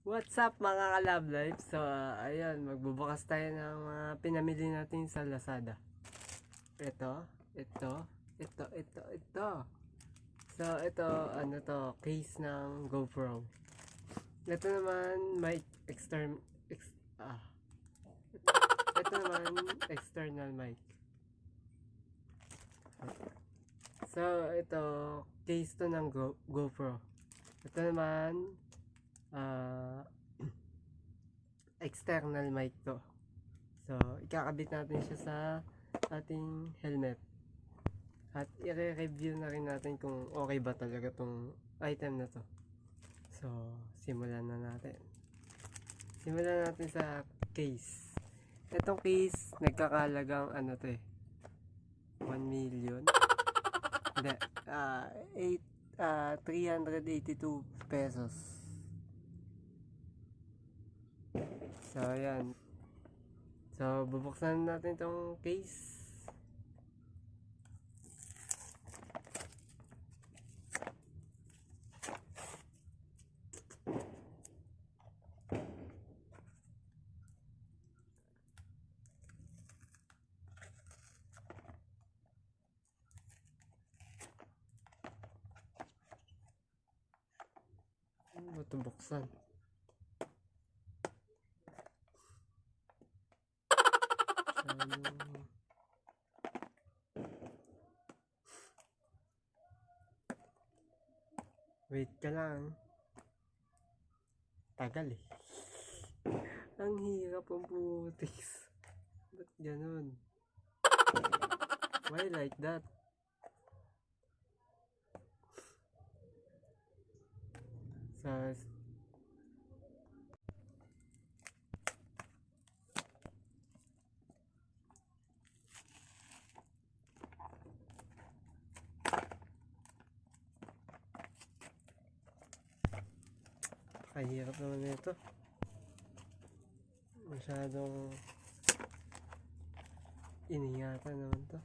What's up mga ka-love life? So, ayun, magbubukas tayo ng mga pinamili natin sa Lazada. Ito. So, ito, ano to, case ng GoPro. Ito naman, mic ito naman, external mic. So, ito, case to ng GoPro. Ito naman, external mic to. So, ikakabit natin siya sa ating helmet. At i-review na rin natin kung okay ba talaga tong item na to. So, simulan na natin. Simulan natin sa case. Itong case, nagkakalagang ano to eh. 1 million. Hindi. 382 pesos. So, ayan. So, bubuksan natin itong case. Ano ba ito buksan? Wait ka lang. Tagal eh. Ang hirap ang putis. Ba't ganun? Why like that? So, kahirap naman ito. Masyadong iningatan naman to.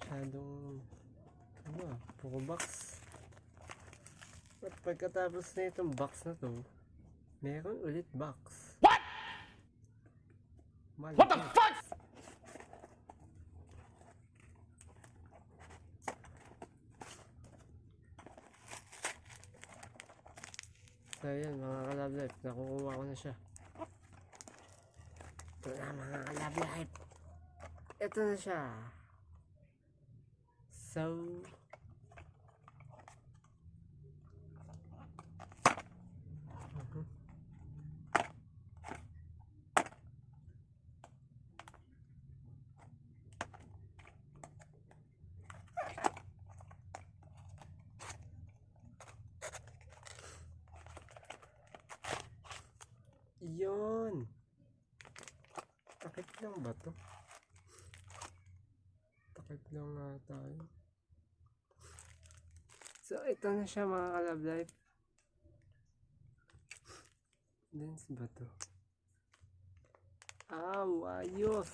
Masyadong puro box. At pagkatapos na itong box na to, meron ulit box. What? What the fuck? So yun mga ka-love life, nakukuha ko na siya. Ito na mga ka-love life. Ito na siya. So, yun. Takip lang ba to? Takip lang nga tayo. So, ito na siya mga ka-love life. Lens ba to? Ayos!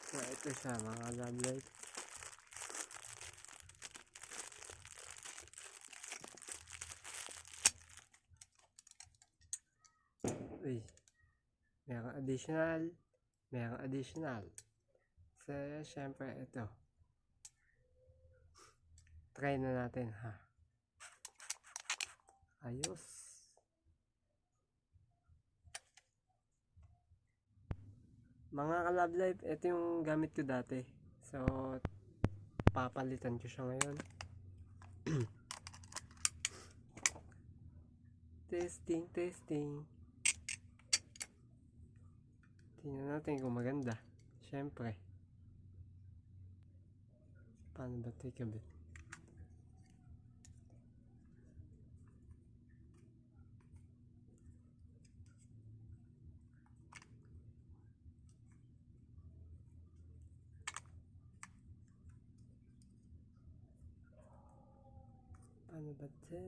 So, ito siya mga ka-love life. Uy, merong additional. So, syempre ito. Try na natin ha. Ayos. Mga ka-love life, ito yung gamit ko dati. So, papalitan ko siya ngayon. Testing. Tingnan natin kung maganda. Syempre. Paano ba ito ikabit? Paano ba ito?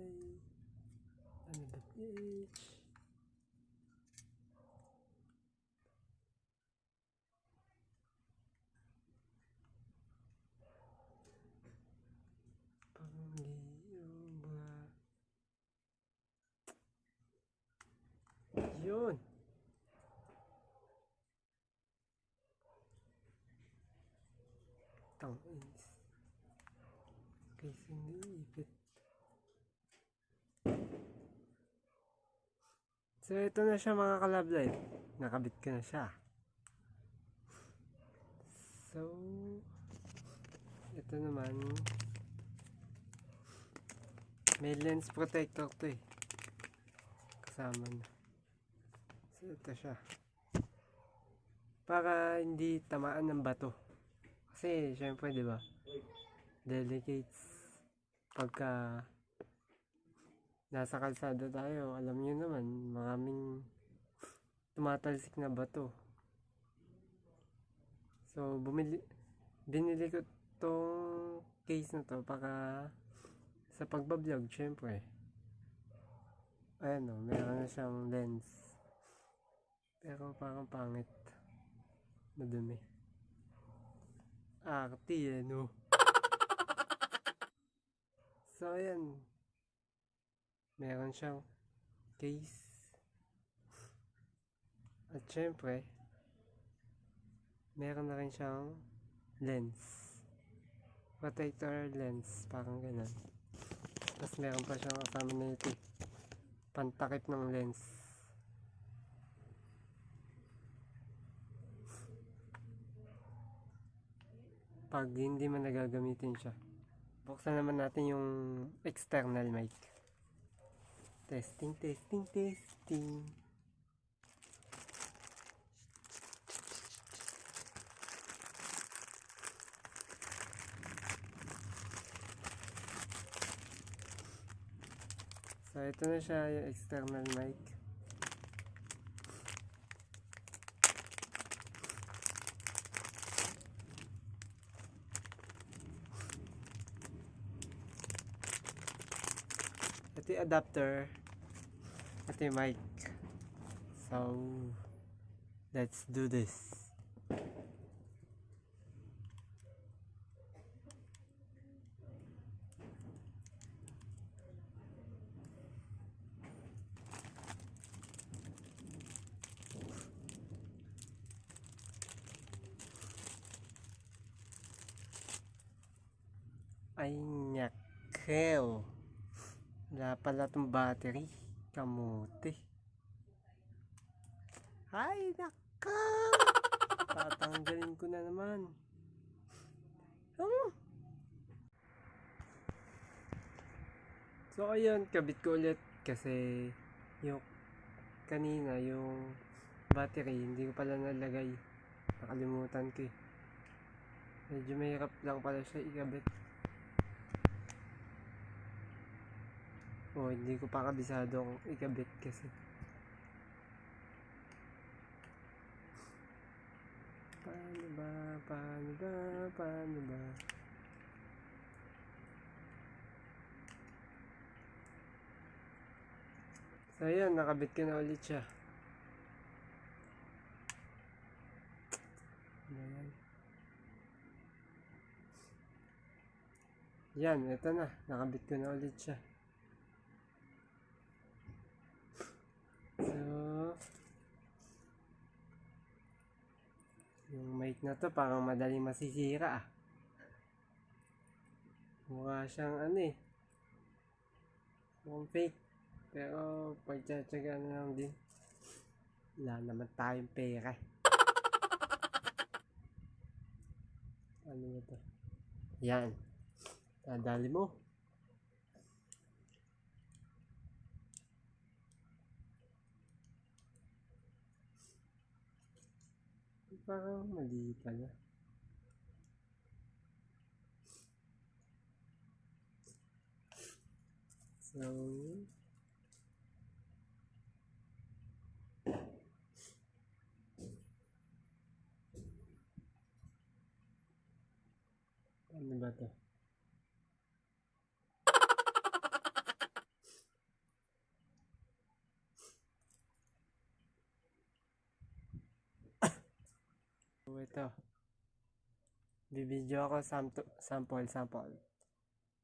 Tangis. Casing ipit. So ito na siya mga ka-love life. Nakabit ko na siya. So ito naman, may lens protector to eh. Kasama na. So ito siya. Para hindi tamaan ng bato. Kasi syempre 'di ba? Delicates pagka nasa kalsada tayo, alam niyo naman, maraming tumatalsik na bato. So binili ko tong case na to para sa pagbablog syempre. Ayan o, meron na siyang lens. Pero parang pangit. Madumi. Arty eh no. So ayan. Meron siyang case. At syempre, meron na rin siyang lens. Protector lens. Parang ganun. Tapos meron pa siyang kasama na ito. Pantakip ng lens. Pag hindi man nagagamitin siya. Buksan naman natin yung external mic. Testing, testing, testing. So ito na siya yung external mic. Ito yung adapter. Ito yung mic. So let's do this. Ay nyakeo. Wala pala itong battery. Kamuti. Ay naka. Tatanggalin ko na naman. So ayun, kabit ko ulit. Kasi yung kanina yung battery hindi ko pala nalagay. Nakalimutan ko eh. Medyo mahirap lang pala siya ikabit. Oh, hindi ko pa kabisado kung ikabit kasi. Paano ba? Paano ba? Paano ba? So ayan, nakabit ko na ulit siya. Ayan. Yan, ito na. Nakabit ko na ulit siya. So yung mic na to parang madaling masisira ah. Mukha siyang ano eh, mukhang fake. Pero pagtsatsaga na lang din. Wala naman tayong pera. Ano ba to? Yan, dadali mo. Parang mali pala. So ano ba to? So ito, bibidyo ako sample.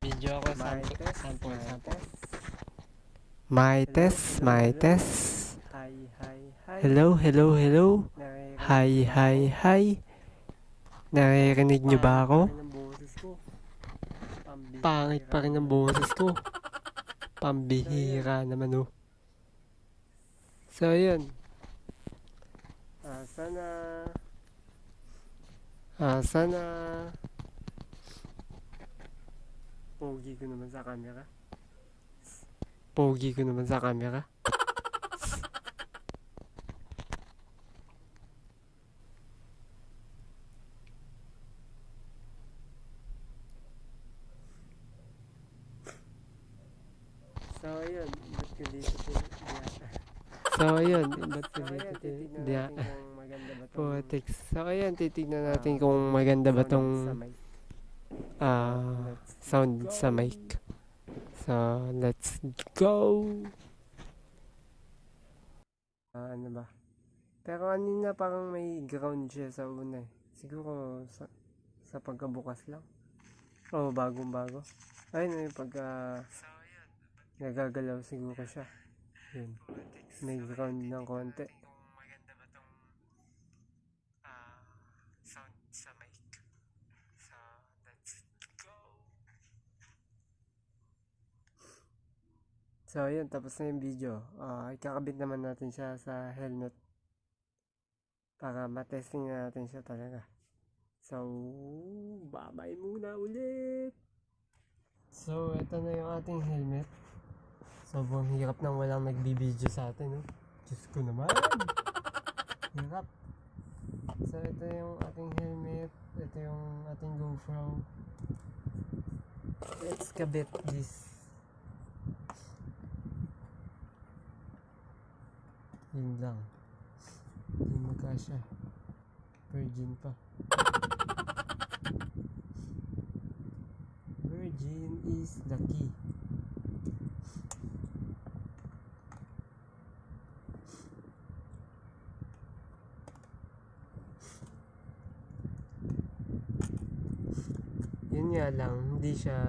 Video ako sample. My test. Hi. Hello. Hi. Naririnig nyo ba ako? pangit pa rin ang boses ko. Pambihira naman oh. So yun. Sana pogi ko naman sa camera. So ayun, ba't ko dito titignan natin kung maganda ba tong sound sa mic. So let's go. Ano ba? Pero kanina parang may ground siya sa una eh. Siguro sa pagkabukas lang. Oh, bagong-bago. Ayun yung pagka nagagalaw siguro siya. Yun. May ground ng konti. Maganda ba tong sound sa mic? So, let's go! So, yun. Tapos na yung video. Ikakabit naman natin siya sa helmet para matesting na natin siya talaga. So, bye-bye muna ulit! So, ito na yung ating helmet. Sobrang hirap nang walang nagbibideo sa atin, no? Diyos ko naman! Hirap! So, ito yung ating helmet. Ito yung ating GoPro. Let's kabit this. Yun lang. Hindi magkasya. Virgin pa. Virgin is the key. Yun nga lang, hindi siya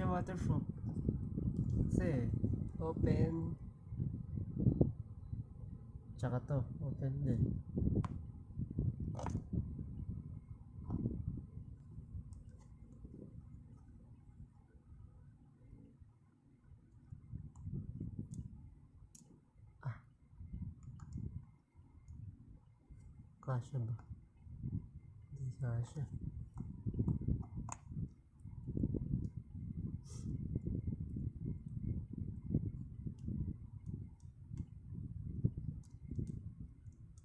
waterproof. Kasi open, tsaka to open din. Kasya ba? Hindi kasya.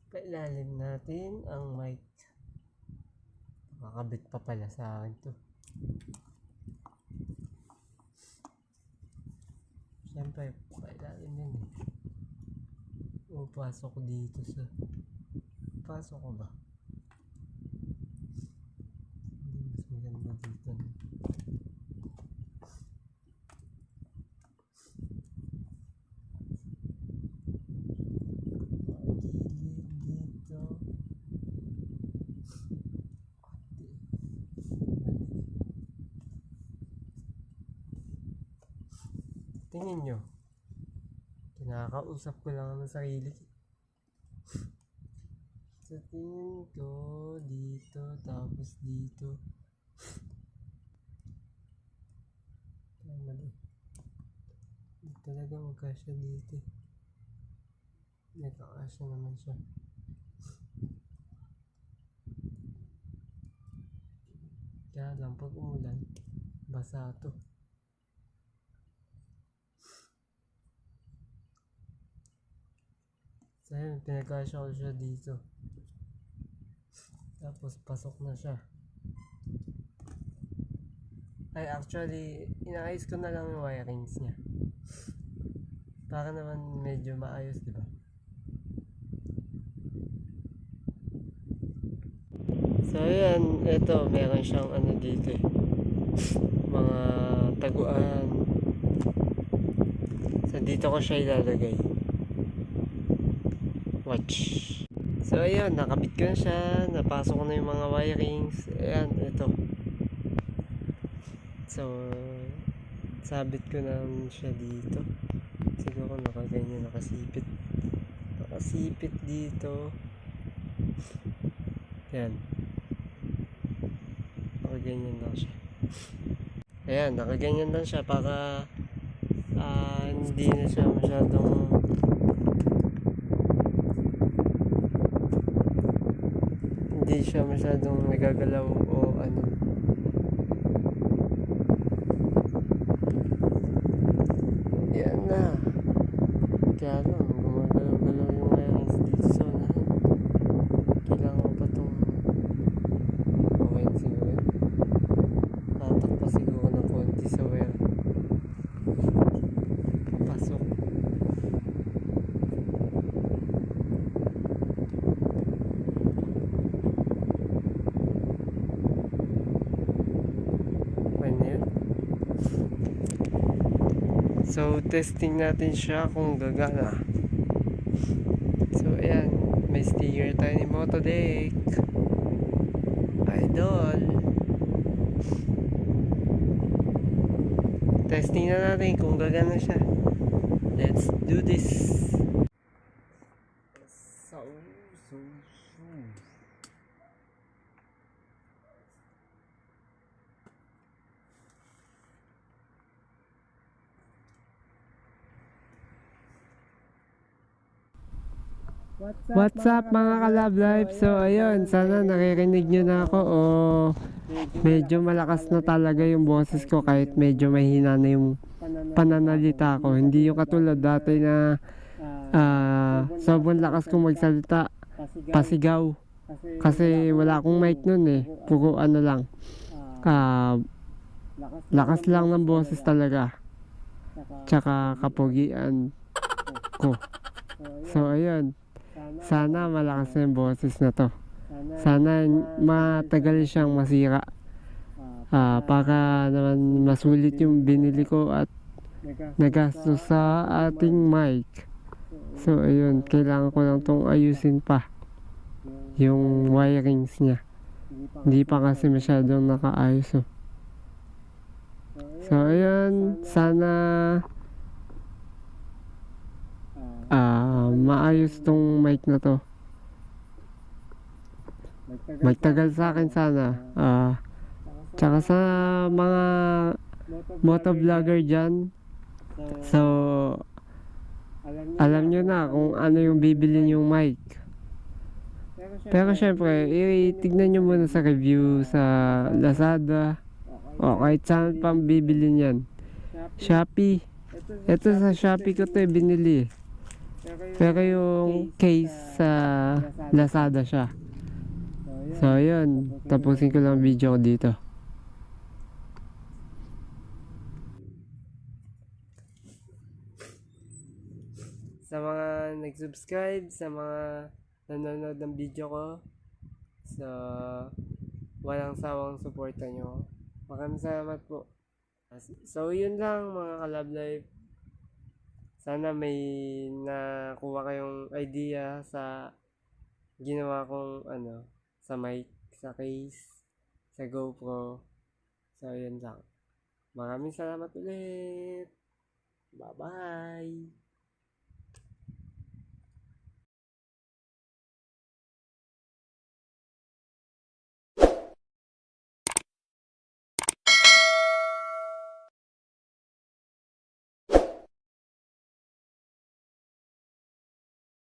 Pailalim natin ang mic. Makakabit pa pala sa akin to. Siyempre, pailalim yun eh. O, pasok ko dito sa... Pasok ko ba? Hindi, mas maganda dito. Tingin nyo, kinakausap ko lang ang sarili. Sa tingin ko, dito, tapos dito. Mali. Hindi talaga magkasya dito. Nagkakasya naman siya. Kaya lang, pag umulan, basa to. So yun, pinagkasya ko siya dito. Tapos pasok na siya. Ay, actually, inaayos ko na lang yung wirings niya. Para naman medyo maayos, di ba? So ayan, ito, meron siyang ano dito eh. Mga taguan. So dito ko siya ilalagay. Watch. So ayan, nakabit ko na siya. Napasok ko na yung mga wirings. Ayan, ito. So sabit ko na siya dito. Siguro nakaganyan, nakasipit. Nakasipit dito. Ayan. nakaganyan lang siya. Ayan, nakaganyan lang siya para hindi na siya masyadong nagagalaw o ano. Yan na. Kaya lang, gumagalaw-galaw yung wirings dito sa unahan. Kailangan ko pa itong okay siguro. Tatak pa siguro ng konti sa wire. Pasok. So, testing natin siya kung gagana. So, ayan. May sticker tayo ni Moto Deck. Idol. Testing na natin kung gagana siya. Let's do this. So. What's up mga ka-love life? So ayun, sana nakikirinig nyo na ako o medyo malakas na talaga yung boses ko kahit medyo mahina na yung pananalita ko. Hindi yung katulad dati na sobrang lakas kong magsalita, pasigaw. Kasi wala akong mic nun eh, puro ano lang, lakas lang ng boses talaga, tsaka kapugian ko. So ayun, sana malakas na yung boses na to. Sana matagal siyang masira. Para naman masulit yung binili ko at nagastos sa ating mic. So ayun, kailangan ko lang tong ayusin pa yung wirings niya. Hindi pa kasi masyadong nakaayos. So ayun, sana maayos tong mic na to. Magtagal sa akin sana. Tsaka sa mga moto vlogger dyan, so alam nyo na kung ano yung bibili yung mic. Pero syempre, tignan nyo muna sa review sa Lazada o kahit saan pang bibili nyan. Shopee. Ito sa Shopee ko to binili. Pero yung case sa Lazada siya. So yun, tapusin ko lang video ko dito. Sa mga nag-subscribe, sa mga nanonood ng video ko, sa walang sawang suporta nyo, maraming salamat po. So yun lang mga ka-love life. Sana may nakuha kayong idea sa ginawa kong sa mic, sa case, sa GoPro. So yun lang. Maraming salamat ulit. Bye bye.